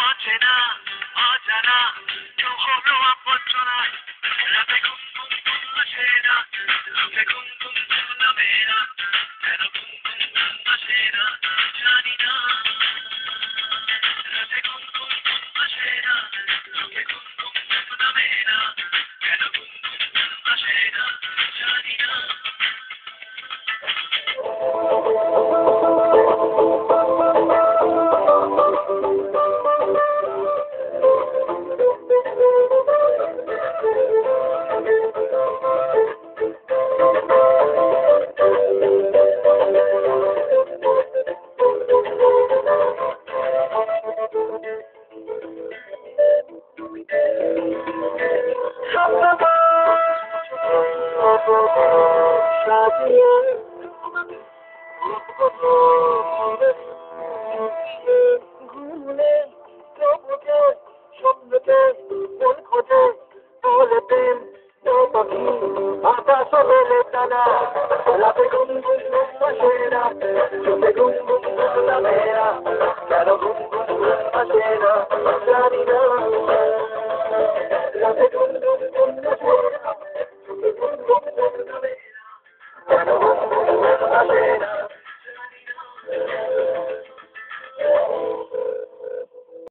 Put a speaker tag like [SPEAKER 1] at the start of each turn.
[SPEAKER 1] অচেনা অজানা কেউ হলো আপনা রাতে ঘুম ঘুম ঘুম আসে না চোখে ঘুম ঘুম ঘুম নামে না কেন ঘুম ঘুম ঘুম আসে না জানি না রাতে ঘুম ঘুম ঘুম আসে না চোখে ঘুম ঘুম ঘুম নামে না কেন ঘুম ঘুম ঘুম আসে না জানি না Johnny, no.